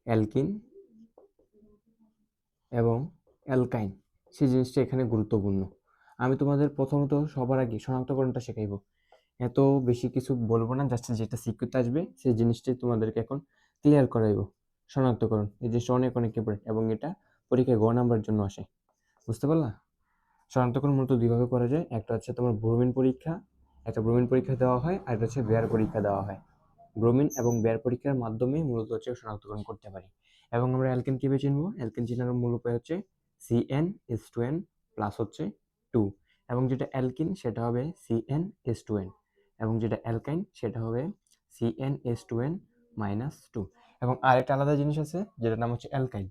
Alkyne এবং অ্যালকাইন, সেই জিনিসটা এখানে গুরুত্বপূর্ণ। আমি তোমাদের প্রথমত সবার আগে শনাক্তকরণটা শেখাইব, এত বেশি কিছু বলবো না, জাস্ট যেটা সিকিউরিটি আসবে সেই জিনিসটাই তোমাদেরকে এখন ক্লিয়ার করাইব। শনাক্তকরণ এই জিনিসটা অনেক অনেক ইম্পর্টেন্ট এবং এটা পরীক্ষায় গ নাম্বারের জন্য আসে, বুঝতে পারলা? শনাক্তকরণ মূলত দুইভাবে করা যায়, একটা হচ্ছে তোমার ব্রোমিন পরীক্ষা, একটা ব্রোমিন পরীক্ষা দেওয়া হয়, আর একটা হচ্ছে বেয়ার পরীক্ষা দেওয়া হয়। ব্রোমিন এবং বেয়ার পরীক্ষার মাধ্যমে মূলত হচ্ছে শনাক্তকরণ করতে পারি। এবং আমরা অ্যালকেন কিভাবে চিনবো? অ্যালকেন চেনার মূল উপায় হচ্ছে CnH2n প্লাস হচ্ছে 2, এবং যেটা অ্যালকিন সেটা হবে CnH2n, এবং যেটা অ্যালকাইন সেটা হবে CnH2n মাইনাস 2। এবং আরেকটা আলাদা জিনিস আছে যেটার নাম হচ্ছে অ্যালকাইল।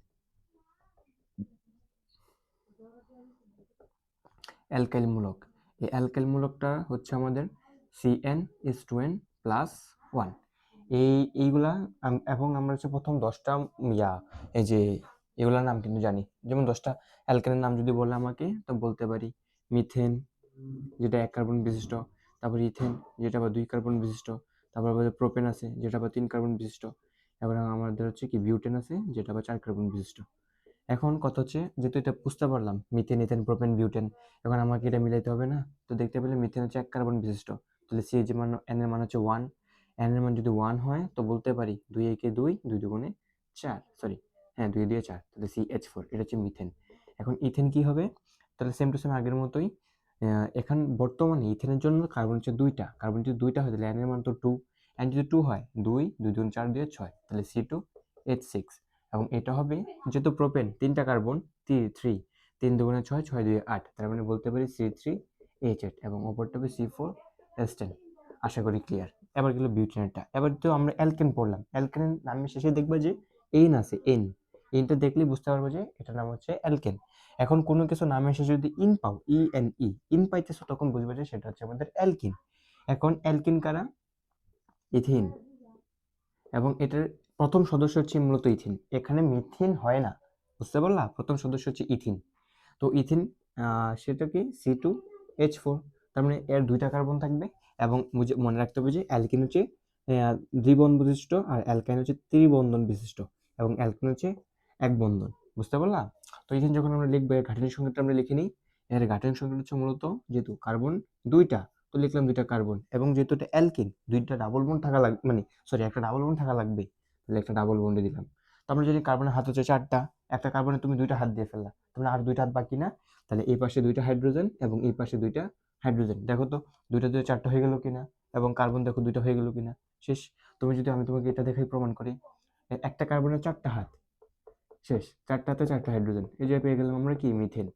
অ্যালকাইল মূলক, এই অ্যালকাইল মূলকটা হচ্ছে আমাদের CnH2n প্লাস 1। এইগুলা এবং আমরা হচ্ছে প্রথম 10টা এই যে এগুলার নাম কিন্তু জানি। যেমন 10টা অ্যালকাইলের নাম যদি বলে আমাকে, তো বলতে পারি মিথেন, যেটা 1 কার্বন বিশিষ্ট, তারপর ইথেন যেটা আবার 2 কার্বন বিশিষ্ট, তারপর আবার প্রোপেন আছে যেটা আবার 3 কার্বন বিশিষ্ট, এবার আমাদের হচ্ছে কি বিউটেন আছে যেটা আবার 4 কার্বন বিশিষ্ট। এখন কথা হচ্ছে, যেহেতু এটা বুঝতে পারলাম মিথেন, ইথেন, প্রোপেন, বিউটেন, এখন আমাকে এটা মিলাইতে হবে না? তো দেখতে পেলে মিথেন হচ্ছে 1 কার্বন বিশিষ্ট, তাহলে সি যে মান এন এর মান হচ্ছে 1, এন এর মান যদি 1 হয় তো বলতে পারি 2 একে 2, 2 দুগুণে 4, সরি হ্যাঁ 2 দিয়ে 4, তাহলে CH4, এটা হচ্ছে মিথেন। এখন ইথেন কি হবে? তাহলে সেম টু সেম আগের মতোই, এখন বর্তমানে ইথেনের জন্য কার্বন হচ্ছে 2টা, কার্বন যদি 2টা হয় তাহলে এন এর মান তো 2, এন যদি 2 হয় 2, 2 দুগুণ 4 দিয়ে 6, তাহলে C2H6। এবং এটা হবে, যেহেতু প্রোপেন 3টা কার্বন, 3, 3 দুগুণে 6, 6 দুই 8, তার মানে বলতে পারি C3H8, এবং অপরটা হবে C4S10। আশা করি ক্লিয়ার। এবার গেল বিউটেনেরটা। এবার তো আমরা অ্যালকেন পড়লাম, অ্যালকেনের নামের শেষে দেখবে যে এন আছে, এনটা দেখলেই বুঝতে পারবো যে এটার নাম হচ্ছে অ্যালকেন। এখন কোনো কিছু নামের শেষে যদি ইন পাও, ইন পাইতেছো, তখন বুঝবে যে সেটা হচ্ছে আমাদের অ্যালকিন। এখন অ্যালকিন কারা? ইথিন, এবং এটার প্রথম সদস্য হচ্ছে মূলত ইথিন, এখানে মিথিন হয় না, বুঝতে পারলা? প্রথম সদস্য হচ্ছে ইথিন। তো ইথিন সেটা কি C2H4, তার মানে এর 2টা কার্বন থাকবে। এবং মনে রাখতে হবে যে অ্যালকিন হচ্ছে দ্বিবন্ধন বিশিষ্ট, আর অ্যালকাইন হচ্ছে ত্রিবন্ধন বিশিষ্ট, এবং অ্যালকিন হচ্ছে এক বন্ধন, বুঝতে পারলা? তো ইথিন যখন আমরা লিখবো এর গাঠনিক সংকেতটা আমরা লিখে নিই। এর গাঠনিক সংকেত হচ্ছে মূলত, যেহেতু কার্বন 2টা, তো লিখলাম 2টা কার্বন, এবং যেহেতু এটা অ্যালকিন 2টা ডাবল বন্ড থাকা লাগবে, মানে সরি একটা ডাবল বন্ড থাকা লাগবে, তাহলে একটা ডাবল বন্ডে দিলাম। তো আমরা যদি কার্বনের হাত হচ্ছে 4টা, একটা কার্বনে তুমি 2টা হাত দিয়ে ফেললা, তাহলে আর 2টা হাত বাকি না, তাহলে এই পাশে 2টা হাইড্রোজেন এবং এই পাশে 2টা হাইড্রোজেন, দেখো তো 2টা 2 4টা হয়ে গেল কিনা, এবং কার্বন দেখো 2টা হয়ে গেল কিনা, শেষ। আমি তোমাকে এটা দেখাই প্রমাণ করি, একটা কার্বনের 4টা হাত, শেষ, 4টা হাতে 4টা হাইড্রোজেন, এই যে পেয়ে গেলাম আমরা কি মিথেন।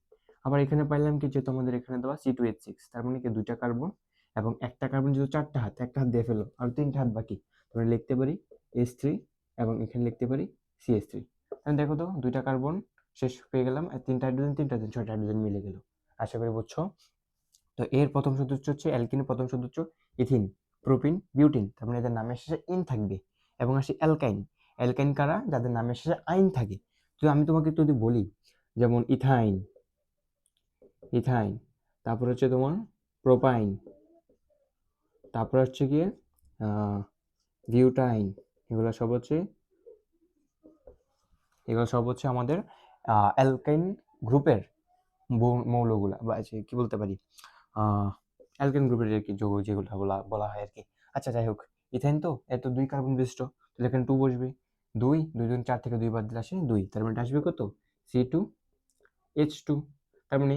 আবার এখানে পাইলাম কি, যেহেতু আমাদের এখানে দেওয়া C2H6, তার মানে কি 2টা কার্বন, এবং একটা কার্বন যেহেতু 4টা হাত, একটা হাত দিয়ে ফেলো, আর 3টা হাত বাকি, তাহলে লিখতে পারি H3, এবং এখানে লিখতে পারি CH3। তাহলে দেখো তো 2টা কার্বন শেষ পেয়ে গেলাম, আর 3টা হাইড্রোজেন, 6টা হাইড্রোজেন মিলে গেল। আশা করি বুঝছো। তো এর প্রথম সদস্য হচ্ছে অ্যালকিনের প্রথম সদস্য ইথিন, প্রোপিন, বিউটিন, তার মানে এদের নামের শেষে ইন থাকবে। এবং আসি অ্যালকাইন, অ্যালকাইন কারা? যাদের নামের শেষে আইন থাকে। তো আমি তোমাকে যদি বলি, যেমন ইথাইন, ইথাইন, তারপর হচ্ছে তোমার প্রোপাইন, তারপর হচ্ছে গিয়ে বিউটাইন, এগুলো সব হচ্ছে আমাদের অ্যালকাইন গ্রুপের মৌলগুলা, বা কি বলতে পারি, অ্যালকেন গ্রুপের আর কি যৌগ, যেগুলো বলা হয় আর কি। আচ্ছা যাই হোক, ইথাইন তো এত 2 কার্বন বিশিষ্ট, তাহলে এখানে 2 বসবে, 2, 2 দুগুণ 4 থেকে 2 বাদ দিলে আসে 2, তার মানে আসবে কত? C2H2। তার মানে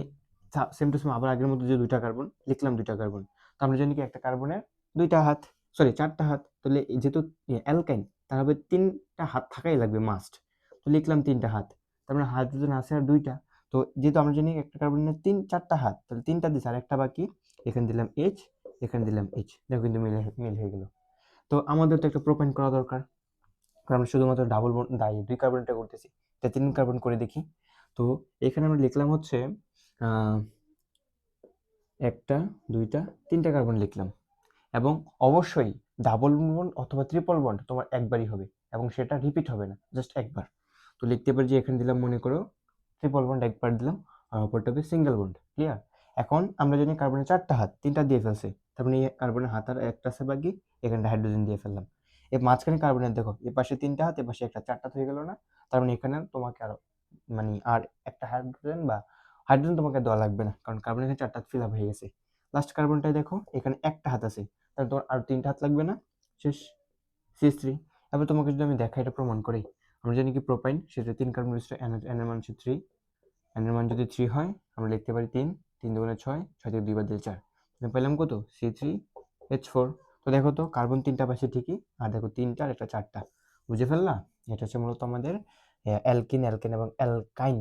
সেম টু সেম আবার আগের মতো যে 2টা কার্বন লিখলাম, 2টা কার্বন, তো আমরা জানি কি একটা কার্বনের 2টা হাত, সরি 4টা হাত, তাহলে যেহেতু অ্যালকাইন, তার হবে 3টা হাত থাকাই লাগবে মাস্ট, তো লিখলাম 3টা হাত, তার মানে হাইড্রোজেন আছে আর 2টা। তো যেহেতু আমরা জানি একটা কার্বনের 4টা হাত, তাহলে 3টা দিছে আর একটা বাকি, এখানে দিলাম H, এখানে দিলাম H, দেখো কিন্তু মিল হয়ে গেল। তো আমাদের তো একটা প্রোপাইন করা দরকার, কারণ আমরা শুধুমাত্র ডাবল বন্ড 2 কার্বনটা করতেছি, এটা 3 কার্বন করে দেখি। তো এখানে আমরা লিখলাম হচ্ছে একটা, 2টা, 3টা কার্বন লিখলাম, এবং অবশ্যই ডাবল বন্ড অথবা ট্রিপল বন্ড তোমার একবারই হবে, এবং সেটা রিপিট হবে না, জাস্ট একবার। তো লিখতে পারি যে এখানে দিলাম, মনে করো ট্রিপল বন্ড একবার দিলাম, আর অপরটা হবে সিঙ্গেল বন্ড, ক্লিয়ার? এখন আমরা জানি কার্বনের 4টা হাত, 3টা দিয়ে ফেলছে, তার মানে কার্বনের হাত আর একটা আছে বাকি, এখানটা হাইড্রোজেন দিয়ে ফেললাম। এই মাঝখানে কার্বনের দেখো এই পাশে 3টা হাত, এ পাশে একটা, 4টা হয়ে গেল না? তার মানে এখানে তোমাকে আরো মানে আর একটা হাইড্রোজেন তোমাকে দেওয়া লাগবে না, কারণ কার্বন এখানে 4টা ফিল আপ হয়ে গেছে। লাস্ট কার্বনটাই দেখো এখানে একটা হাত আছে, তাহলে তোমার আর 3টা হাত লাগবে না? শেষ। CH3। এবার তোমাকে যদি আমি দেখাই এটা প্রমাণ করি, আমরা জানি কি প্রোপাইন সেটা 3 কার্বন বিশিষ্ট, এন এর মান হচ্ছে 3, এন এর মান যদি 3 হয় আমরা লিখতে পারি 3, 3 দুগুণে 6, 6 থেকে 2 বাদ দিলে 4, তাহলে পেলাম কত? C3H4। তো দেখো তো কার্বন 3টা পাশে ঠিকই, আর দেখো 3টা আর একটা 4টা, বুঝে ফেললা? এটা হচ্ছে মূলত আমাদের অ্যালকিন এবং অ্যালকাইন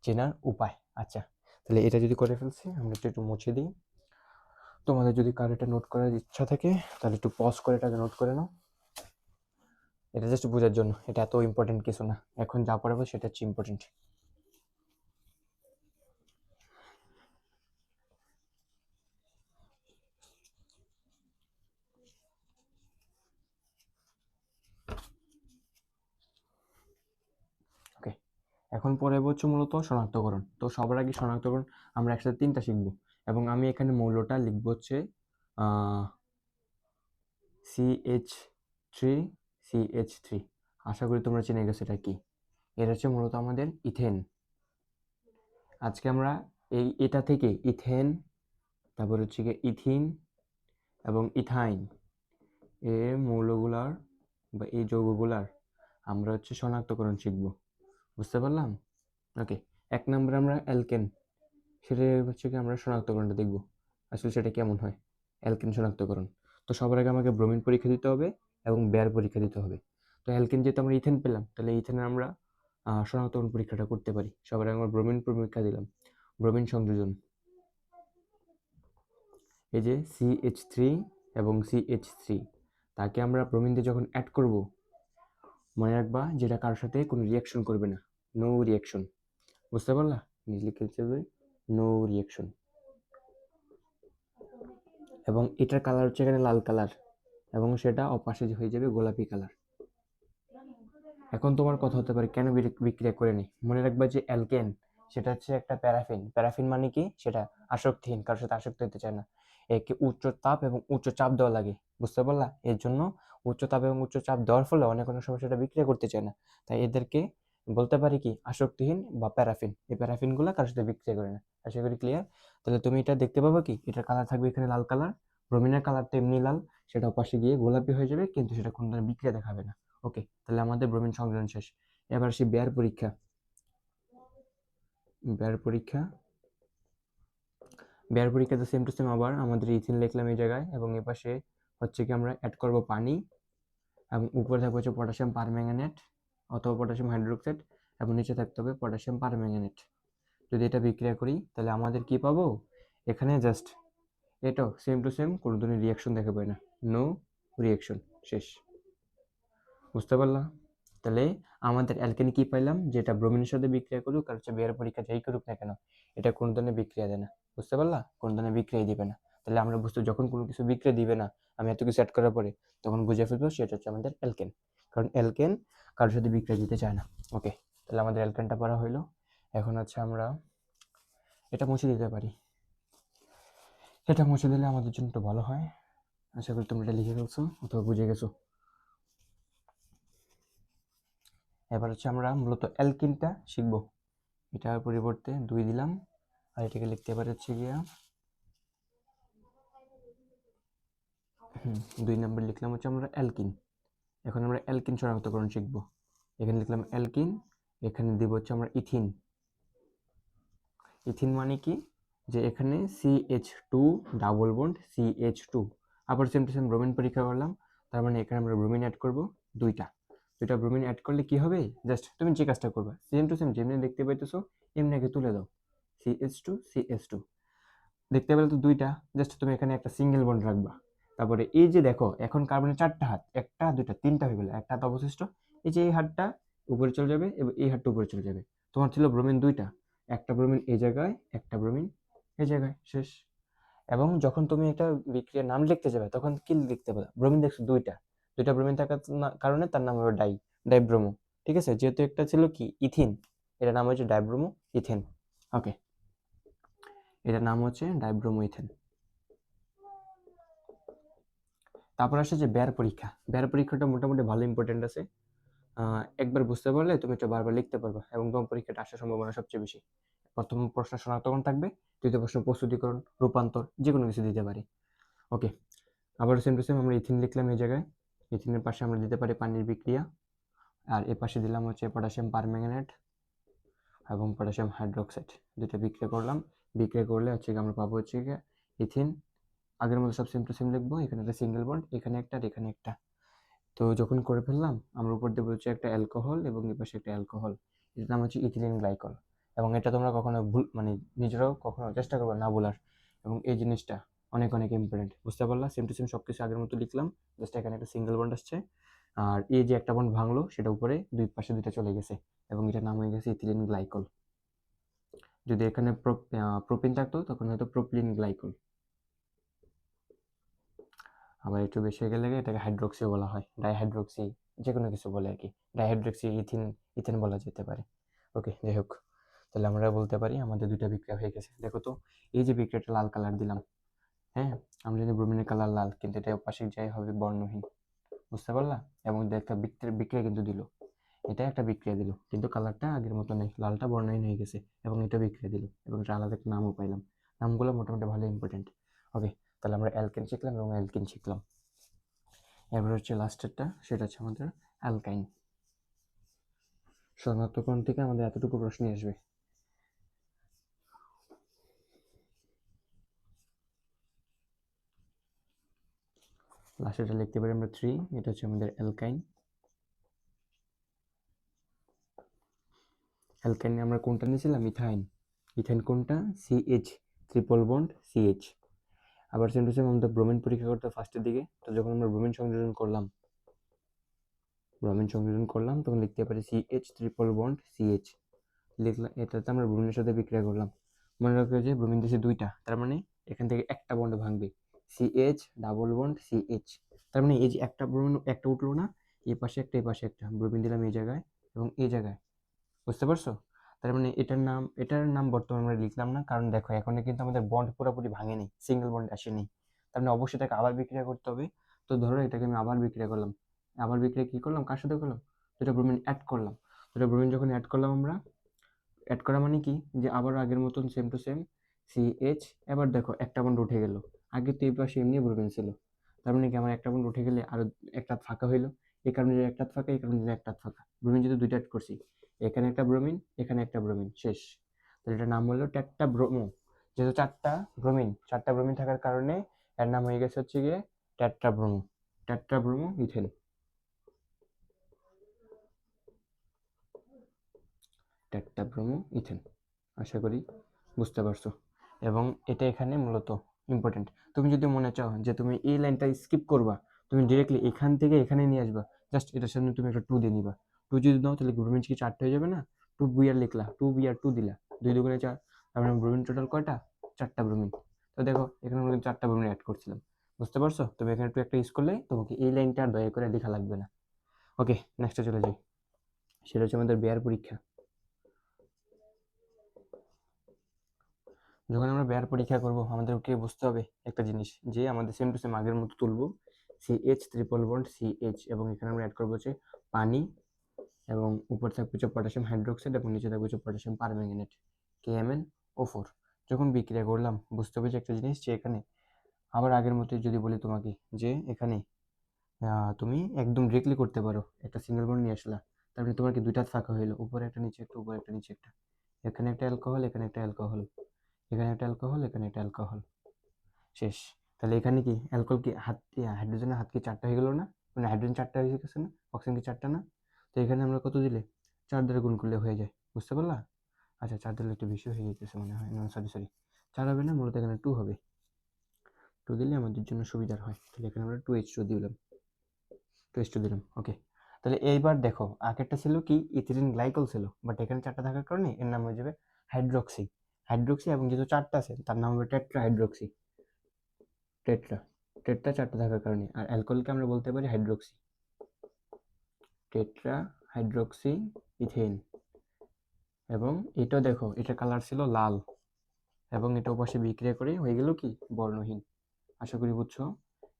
চেনার উপায়। আচ্ছা, তাহলে এটা যদি করে ফেলছি, আমরা একটু মুছে দিই। তোমাদের যদি কারো এটা নোট করার ইচ্ছা থাকে তাহলে একটু পজ করে এটাকে নোট করে নাও। এটা জাস্ট বোঝার জন্য, এটা এত ইম্পর্টেন্ট কিছু না, এখন যা পড়াবো সেটা হচ্ছে ইম্পর্টেন্ট। ওকে, এখন পরে হচ্ছে মূলত শনাক্তকরণ। তো সবার আগে শনাক্তকরণ আমরা একসাথে 3টা শিখবো, এবং আমি এখানে মৌলটা লিখবো হচ্ছে CH3, CH3। আশা করি তোমরা চিনে গেছো এটা কি। এটা হচ্ছে মূলত আমাদের ইথেন। আজকে আমরা এটা থেকে ইথেন, তারপর হচ্ছে গিয়ে ইথিন এবং ইথাইন এর মৌলগুলার বা এই যৌগগুলার আমরা হচ্ছে শনাক্তকরণ শিখব, বুঝতে পারলাম? ওকে, 1 নম্বরে আমরা অ্যালকেন, সেটা হচ্ছে কি আমরা শনাক্তকরণটা দেখব আসলে সেটা কেমন হয়, অ্যালকেন শনাক্তকরণ। তো সবার আগে আমাকে ব্রোমিন পরীক্ষা দিতে হবে এবং বেয়ার পরীক্ষা দিতে হবে। তো অ্যালকেন যেহেতু আমরা ইথেন পেলাম, তাহলে ইথেনের আমরা শনাক্তকরণ পরীক্ষাটা করতে পারি। সবার আগে আমরা ব্রোমিন পরীক্ষা দিলাম, ব্রোমিন সংযোজন, এই যে CH3 এবং CH3, তাকে আমরা ব্রোমিন দিয়ে যখন অ্যাড করব, মনে রাখবা যেটা কারোর সাথে কোনো রিয়াকশন করবে না, নো রিয়াকশন, বুঝতে পারলা? নিজে লিখে যাবে নো রিয়াকশন। এবং এটার কালার হচ্ছে এখানে লাল কালার, এবং সেটা অপাশে হয়ে যাবে গোলাপি কালার। এখন তোমার কথা হতে পারে কেন বিক্রিয়া করে নি? মনে রাখবা যে অ্যালকেন সেটা হচ্ছে একটা প্যারাফিন। প্যারাফিন মানে কি? সেটা আসক্তিহীন, কারোর সাথে আসক্ত হতে চায় না। একে উচ্চ তাপ এবং উচ্চ চাপ দেওয়া লাগে, বুঝতে পারলা? এর জন্য উচ্চ তাপ এবং উচ্চ চাপ দেওয়ার ফলে অনেক সময় সেটা বিক্রিয়া করতে চায় না, তাই এদেরকে বলতে পারি কি আসক্তিহীন বা প্যারাফিন। এই প্যারাফিন গুলা কারোর সাথে বিক্রিয়া করে না। আশা করি ক্লিয়ার। তাহলে তুমি এটা দেখতে পাবে কি, এটার কালার থাকবে এখানে লাল কালার, ব্রোমিনের কালার তো এমনি লাল, সেটা পাশে গিয়ে গোলাপি হয়ে যাবে, কিন্তু সেটা কোনো ধরনের বিক্রিয়া দেখাবে না। ওকে, তাহলে আমাদের ব্রোমিন সংযোজন শেষ। এবার আসি বেয়ার পরীক্ষা। বেয়ার পরীক্ষা, বেয়ার পরীক্ষাতে সেম টু সেম আবার আমাদের ইথিন লিখলাম এই জায়গায়, এবং এ পাশে হচ্ছে কি আমরা অ্যাড করব পানি, এবং উপরে থাকবে হচ্ছে পটাশিয়াম পারম্যাঙ্গানেট অথবা পটাশিয়াম হাইড্রোক্সাইড, এবং নিচে থাকতে হবে পটাশিয়াম পারম্যাঙ্গানেট। যদি এটা বিক্রিয়া করি তাহলে আমাদের কি পাবো? এখানে জাস্ট এটাও সেম টু সেম, কোনো ধরনের রিয়াকশন দেখাবে না, নো রিয়াকশন, শেষ। বুঝতে পারলাম? তাহলে আমাদের অ্যালকেন কি পাইলাম, যেটা ব্রোমিনের সাথে বিক্রিয়া করুক আর হচ্ছে বেয়ার পরীক্ষা যেই করুক না কেন, এটা কোনো ধরনের বিক্রিয়া দেয় না, বুঝতে পারলা? কোনো ধরনের বিক্রিয়া দিবে না। তাহলে আমরা বুঝতে, যখন কোনো কিছু বিক্রিয়া দিবে না, আমি এত কিছু অ্যাড করার পরে, তখন বুঝে ফেলবো সেটা হচ্ছে আমাদের অ্যালকেন, কারণ অ্যালকেন কারোর সাথে বিক্রিয়া দিতে চায় না। ওকে, তাহলে আমাদের অ্যালকেনটা পড়া হইলো। এখন হচ্ছে আমরা এটা মুছে দিতে পারি, এটা মুছে দিলে আমাদের জন্য একটু ভালো হয়। আশা করি তোমরা এটা লিখে ফেলছো অথবা বুঝে গেছো। এবার হচ্ছে আমরা মূলত অ্যালকিনটা শিখবো। এটার পরিবর্তে 2 দিলাম, আর এটাকে লিখতে পারি হচ্ছে গিয়া 2 নম্বর লিখলাম হচ্ছে আমরা অ্যালকিন। এখন আমরা অ্যালকিন শনাক্তকরণ শিখবো। এখানে লিখলাম অ্যালকিন, এখানে দিব হচ্ছে আমরা ইথিন। ইথিন মানে কি, যে এখানে CH2 ডাবল বন্ড CH2, আবার সেম টু সেম ব্রোমিন পরীক্ষা করলাম, তার মানে এখানে আমরা ব্রোমিন অ্যাড করব দুইটা। ব্রোমিন অ্যাড করলে কি হবে, জাস্ট তুমি যে কাজটা করবা সেম টু সেম যেমনি দেখতে পাইতেছো এমনি আগে তুলে দাও, CH2 দেখতে পেলে তো দুইটা, জাস্ট তুমি এখানে একটা সিঙ্গেল বন্ড রাখবা। তারপরে এই যে দেখো এখন কার্বনের 4টা হাত, 1টা 2টা 3টা হয়ে গেল, একটা হাত অবশিষ্ট। এই যে এই হাতটা উপরে চলে যাবে এবং এই হাতটা উপরে চলে যাবে। তোমার ছিল ব্রোমিন 2টা, একটা ব্রোমিন এই জায়গায়, একটা ব্রোমিন এই জায়গায়, শেষ। এবং যখন তুমি একটা বিক্রিয়ার নাম লিখতে যাবে তখন কি লিখতে পারো, ব্রোমিন দেখছো দুইটা, ব্রোমিন থাকার কারণে তার নাম হবে ডাইব্রোমো। ঠিক আছে, যেহেতু একটা ছিল কি ইথিন, এটার নাম হচ্ছে ডাইব্রোমো ইথেন। ওকে, এটার নাম হচ্ছে ডাইব্রোমো ইথেন। তারপর আসে যে বের পরীক্ষা। বের পরীক্ষাটা মোটামুটি ভালো ইম্পর্টেন্ট আছে। একবার বুঝতে পারলে তুমি এটা বারবার লিখতে পারবা এবং তোমার পরীক্ষাটা আসার সম্ভাবনা সবচেয়ে বেশি। প্রথম প্রশ্ন শনাক্তকরণ থাকবে, দ্বিতীয় প্রশ্ন প্রস্তুতিকরণ, রূপান্তর, যেকোনো কিছু দিতে পারি। ওকে, আবার সেম টু সেম আমরা ইথিন লিখলাম এই জায়গায়। ইথিনের পাশে আমরা দিতে পারি পানির বিক্রিয়া, আর এ পাশে দিলাম হচ্ছে পটাশিয়াম পারম্যাঙ্গানেট এবং পটাশিয়াম হাইড্রোক্সাইড। দুটো বিক্রিয়া করলাম, বিক্রিয়া করলে হচ্ছে আমরা পাবো হচ্ছে ইথিন। আগের মতো সব সেম টু সেম লিখবো, এখানে একটা সিঙ্গেল বন্ড, এখানে একটা আর এখানে একটা। তো যখন করে ফেললাম আমরা উপর দেবো হচ্ছে একটা অ্যালকোহল এবং এর পাশে একটা অ্যালকোহল, এটার নাম হচ্ছে ইথিলিন গ্লাইকল। এবং এটা তোমরা কখনো ভুল মানে নিজেরাও কখনো চেষ্টা করবে না বলার। এবং এই জিনিসটা অনেক অনেক ইম্পর্টেন্ট, বুঝতে পারলা? সেম টু সেম সব কিছু আগের মতো লিখলাম, জাস্ট এখানে একটা সিঙ্গেল বন্ড আসছে, আর এই যে একটা বন্ড ভাঙলো সেটা উপরে দুই পাশে দুইটা চলে গেছে এবং এটার নাম হয়ে গেছে ইথিলিন গ্লাইকল। যদি এখানে প্রোপিন থাকতো তখন হয়তো প্রোপিলিন গ্লাইকল। আবার একটু বেশি হয়ে গেলে এটাকে হাইড্রোক্সিও বলা হয়, ডাইহাইড্রোক্সি, যে কোনো কিছু বলে আর কি। ডাইহাইড্রোক্সি ইথিন বলা যেতে পারে। ওকে, যাই হোক, তাহলে আমরা বলতে পারি আমাদের দুইটা বিক্রিয়া হয়ে গেছে। দেখো তো, এই যে বিক্রিয়াটা লাল কালার দিলাম, হ্যাঁ, আমরা জানি ব্রোমিনের কালার লাল, কিন্তু এটা পাশে যাই হবে বর্ণহীন, বুঝতে পারলা? এবং একটা বিক্রিয়া কিন্তু দিল, এটা একটা বিক্রিয়া দিল, কিন্তু কালারটা আগের মতো নেই, লালটা বর্ণহীন হয়ে গেছে, এবং এটা বিক্রিয়া দিল, এবং এটা আলাদা একটা নামও পাইলাম। নামগুলো মোটামুটি ভালো ইম্পর্টেন্ট। ওকে, তাহলে আমরা অ্যালকেন শিখলাম এবং অ্যালকিন শিখলাম। এবার হচ্ছে লাস্টেরটা, সেটা হচ্ছে আমাদের অ্যালকাইন। শনাক্তকরণ থেকে আমাদের এতটুকু প্রশ্নই আসবে। লাস্টেরটা লিখতে পারি আমরা 3, এটা হচ্ছে আমাদের অ্যালকাইন। অ্যালকাইনে আমরা কোনটা নিয়েছিলাম? ইথাইন। ইথাইন কোনটা? CH, triple bond CH। আবার সেম টু সেম আমাদের ব্রোমিন পরীক্ষা করতে ফার্স্টের দিকে, তো যখন আমরা ব্রোমিন সংযোজন করলাম তখন লিখতে পারি CH ট্রিপল বন্ড CH লিখলাম। এটাতে আমরা ব্রোমিনের সাথে বিক্রিয়া করলাম। মনে রাখবে যে ব্রোমিন দিয়েছে দুইটা, তার মানে এখান থেকে একটা বন্ড ভাঙবে, CH ডাবল বন্ড CH। তার মানে এই যে একটা ব্রোমিন একটা উঠলো না, এই পাশে একটা এই পাশে একটা ব্রোমিন দিলাম এই জায়গায় এবং এই জায়গায়, বুঝতে পারছো? তার মানে এটার নাম বর্তমানে আমরা লিখলাম না, কারণ দেখো এখানে কিন্তু আমাদের বন্ড পুরোপুরি ভাঙেনি, সিঙ্গেল বন্ড আসেনি। তার মানে অবশ্যই এটাকে আবার বিক্রিয়া করতে হবে। তো ধরো এটাকে আমি আবার বিক্রিয়া করলাম, আবার বিক্রিয়া কি করলাম, কার সাথে করলাম? দুটো ব্রোমিন অ্যাড করলাম। দুটো ব্রোমিন যখন অ্যাড করলাম আমরা, অ্যাড করা মানে কি, যে আবার আগের মতন সেম টু সেম CH। এবার দেখো একটা বন্ড উঠে গেল, আগে তো এই পাশে এমনি ব্রোমিন ছিল, তার মানে কি আমার একটা বন্ড উঠে গেলে আরো একটা ফাঁকা হইলো, এই কারণে একটা ফাঁকা, এই কারণে একটা ফাঁকা, ব্রোমিন যেহেতু দুইটা অ্যাড করছি, এখানে একটা ব্রোমিন এখানে একটা ব্রোমিন, শেষ। তাহলে এটার নাম হলো টেট্টা ব্রোমো। যেহেতু চারটা ব্রোমিন থাকার কারণে এর নাম হয়ে গেছে হচ্ছে গিয়ে tetra bromo, tetra bromo ethane, tetra bromo ethane. আশা করি বুঝতে পারছো। এবং এটা এখানে মূলত ইম্পর্টেন্ট। তুমি যদি মনে চাও যে তুমি এই লাইনটা স্কিপ করবা, তুমি ডিরেক্টলি এখান থেকে এখানে নিয়ে আসবা, জাস্ট এটার সামনে তুমি একটা 2 দিয়ে নিবা। 2 যদি দাও তাহলে ব্রোমিন কি 4টে হয়ে যাবে না? 2 বিআর লিখলা, 2 বিআর 2 দিলা, 2 দুগুণে 4, তার মানে ব্রোমিন টোটাল কয়টা? 4টা ব্রোমিন। তো দেখো এখানে আমরা কিন্তু 4টা ব্রোমিন অ্যাড করছিলাম, বুঝতে পারছো? তুমি এখানে একটু একটা ইউজ করলে তোমাকে এই লাইনটা আর দয়া করে লেখা লাগবে না। ওকে, নেক্সটে চলে যাই, সেটা হচ্ছে আমাদের বেয়ার পরীক্ষা। যখন আমরা বেয়ার পরীক্ষা করব আমাদেরকে বুঝতে হবে একটা জিনিস, যে আমাদের সেম টু সেম আগের মতো তুলবো CH ট্রিপল বন্ড CH, এবং এখানে আমরা অ্যাড করবো হচ্ছে পানি, এবং উপর থাকবে হচ্ছে পটাশিয়াম হাইড্রোক্সাইড এবং নিচে থাকবে হচ্ছে পটাশিয়াম পারম্যাঙ্গানেট KMnO4। যখন বিক্রিয়া করলাম বুঝতে হবে যে একটা জিনিস, যে এখানে আবার আগের মতোই যদি বলি তোমাকে, যে এখানে তুমি একদম ডিরেক্টলি করতে পারো, একটা সিঙ্গেল বন্ড নিয়ে আসলা, তারপরে তোমার কি দুইটা ফাঁকা হইলো, উপরে একটা নিচে একটা, উপরে একটা নিচে একটা, এখানে একটা অ্যালকোহল এখানে একটা অ্যালকোহল, এখানে একটা অ্যালকোহল এখানে একটা অ্যালকোহল, শেষ। তাহলে এখানে কি অ্যালকোহল কি হাইড্রোজেনের হাত কি 4টা হয়ে গেল না? মানে হাইড্রোজেন 4টা হয়ে গেছে না, অক্সিজেন কি 4টা না? তো এখানে আমরা কত দিলে 4 দ্বারা গুণ করলে হয়ে যায়, বুঝতে পারলা? আচ্ছা 4 দিলে একটু বেশি হয়ে যেতেছে মনে হয়, না সরি সরি, 4 হবে না, মূলত এখানে 2 হবে, 2 দিলে আমাদের জন্য সুবিধার হয়। তাহলে এখানে আমরা 2H2 দিলাম, ওকে। তাহলে এইবার দেখো আগেরটা ছিল কি ইথিলিন গ্লাইকল ছিল, বাট এখানে 4টা থাকার কারণে এর নাম হয়ে যাবে হাইড্রোক্সি। হাইড্রোক্সি, এবং যেহেতু 4টা আছে তার নাম হবে টেট্রা হাইড্রোক্সি, টেট্রা, টেট্রা 4টা থাকার কারণে। আর অ্যালকোহলকে আমরা বলতে পারি হাইড্রোক্সি, টেট্রা হাইড্রোক্সি ইথেন। এবং এটা দেখো এটা কালার ছিল লাল, এবং এটা ওপাশে বিক্রিয়া করে হয়ে গেল কি বর্ণহীন। আশা করি বুঝছো।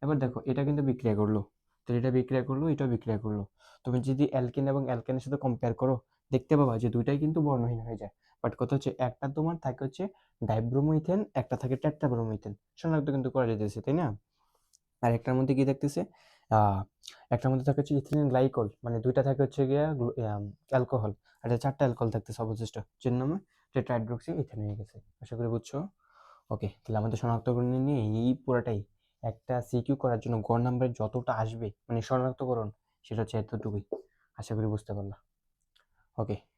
এবার দেখো এটা কিন্তু বিক্রিয়া করলো, তো এটা বিক্রিয়া করলো, এটাও বিক্রিয়া করলো। তুমি যদি অ্যালকেন এবং অ্যালকেনের সাথে কম্পেয়ার করো, দেখতে পাবা যে দুইটাই কিন্তু বর্ণহীন হয়ে যায়। বাট কথা হচ্ছে একটা তোমার থাকে হচ্ছে ডাইব্রোমো ইথেন, একটা থাকে টেট্রাব্রোমো ইথেন, শনাক্ত কিন্তু করা যেতেছে, তাই না? আর একটার মধ্যে কি দেখতেছে, আহ একটার মধ্যে থাকে হচ্ছে ইথিলিন গ্লাইকল, মানে দুইটা থাকে হচ্ছে গিয়া অ্যালকোহল, আর এটা চারটা অ্যালকোহল থাকতেছে অবশিষ্ট, যার নামে টেট্রাহাইড্রোক্সি ইথেন হয়ে গেছে। আশা করি বুঝছো। ওকে, তাহলে আমাদের শনাক্তকরণ নিয়ে এই পুরাটাই, একটা সিকিউ করার জন্য গড় নাম্বার যতটা আসবে মানে শনাক্তকরণ, সেটা হচ্ছে এতটুকুই। আশা করি বুঝতে পারলাম। ওকে।